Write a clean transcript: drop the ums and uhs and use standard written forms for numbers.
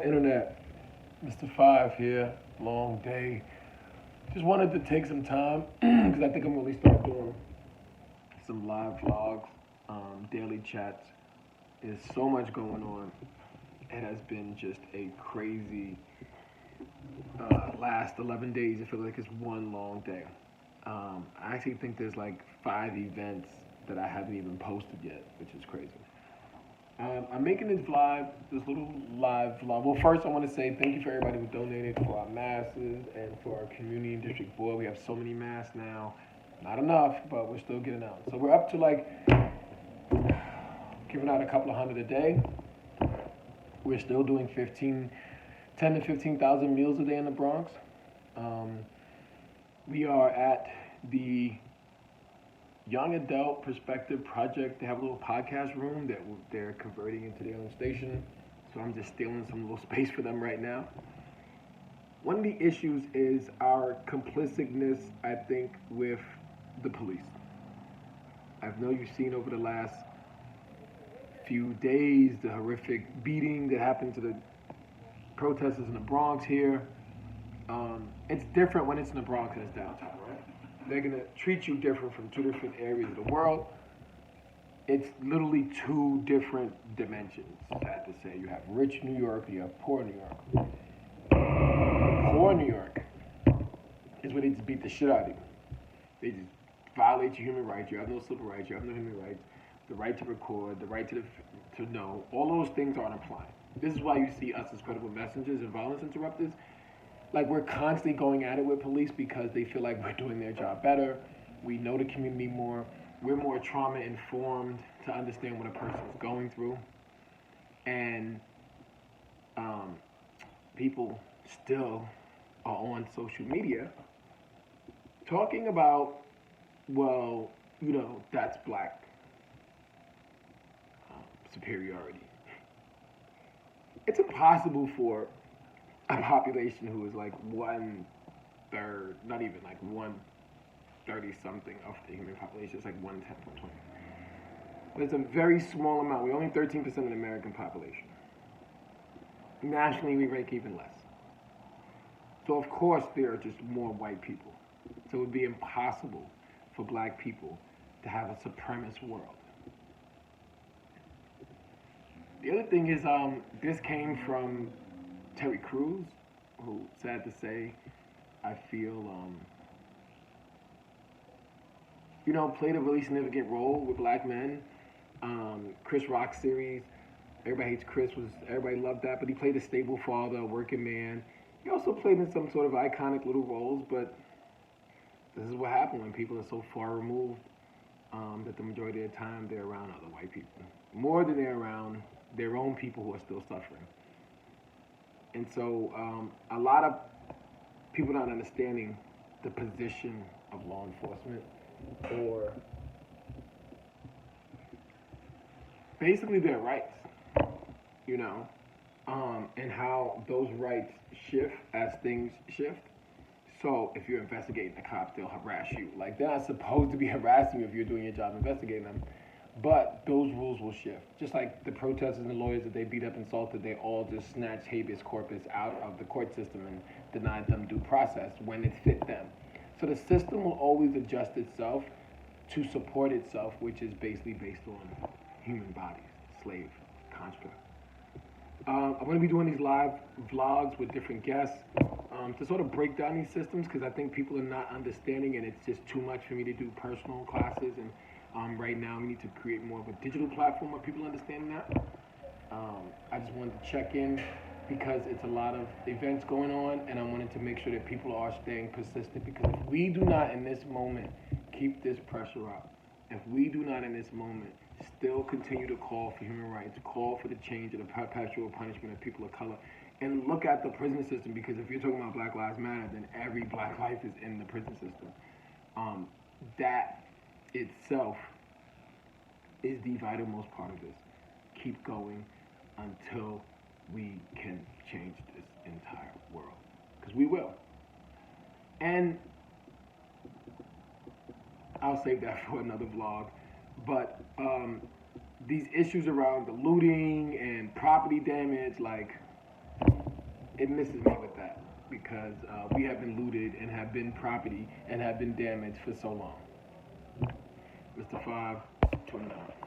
Internet. Mr. Five here. Long day. Just wanted to take some time because I think I'm really start doing some live vlogs, daily chats. There's so much going on. It has been just a crazy last 11 days. It feels like it's one long day. I actually think there's like 5 events that I haven't even posted yet, which is crazy. I'm making this little live vlog. Well, first I want to say thank you for everybody who donated for our masses and for our community and district board. We have so many masks now. Not enough, but we're still getting out. So we're up to like giving out a couple of hundred a day. We're still doing 10 to 15,000 meals a day in the Bronx. We are at the Young Adult Perspective Project. They have a little podcast room that they're converting into their own station. So I'm just stealing some little space for them right now. One of the issues is our complicitness, I think, with the police. I know you've seen over the last few days the horrific beating that happened to the protesters in the Bronx here. It's different when it's in the Bronx and it's downtown, right? They're gonna treat you different from 2 different areas of the world. It's literally 2 different dimensions, sad to say. You have rich New York, you have poor New York. Poor New York is where they just beat the shit out of you. They just violate your human rights. You have no civil rights, you have no human rights. The right to record, the right to know, all those things aren't applying. This is why you see us as credible messengers and violence interrupters. Like, we're constantly going at it with police because they feel like we're doing their job better. We know the community more. We're more trauma informed to understand what a person is going through. And people still are on social media talking about, well, that's black superiority. It's impossible for a population who is like 1/3, not even like 1/30 something of the human population. It's like 1/10, 1/20. But it's a very small amount. We're only 13% of the American population. Nationally, we rank even less. So of course there are just more white people. So it would be impossible for black people to have a supremacist world. The other thing is, this came from Terry Crews, who, sad to say, I feel, played a really significant role with black men. Chris Rock series, Everybody Hates Chris, everybody loved that, but he played a stable father, a working man. He also played in some sort of iconic little roles, but this is what happened when people are so far removed that the majority of the time they're around other white people. More than they're around their own people who are still suffering. And so a lot of people not understanding the position of law enforcement, or basically their rights, and how those rights shift as things shift. So if you're investigating the cops, they'll harass you. Like, they're not supposed to be harassing you if you're doing your job investigating them. But those rules will shift. Just like the protesters and the lawyers that they beat up and assaulted, they all just snatched habeas corpus out of the court system and denied them due process when it fit them. So the system will always adjust itself to support itself, which is basically based on human bodies, slave construct. I'm going to be doing these live vlogs with different guests to sort of break down these systems, because I think people are not understanding, and it's just too much for me to do personal classes. And right now we need to create more of a digital platform where people understand that. I just wanted to check in because it's a lot of events going on, and I wanted to make sure that people are staying persistent, because if we do not in this moment keep this pressure up, if we do not in this moment still continue to call for human rights, call for the change of the perpetual punishment of people of color, and look at the prison system, because if you're talking about Black Lives Matter, then every black life is in the prison system. That itself is the vital most part of this. Keep going until we can change this entire world, because we will. And I'll save that for another vlog. But these issues around the looting and property damage, like, it misses me with that because we have been looted and have been property and have been damaged for so long. Mr. 5, 29.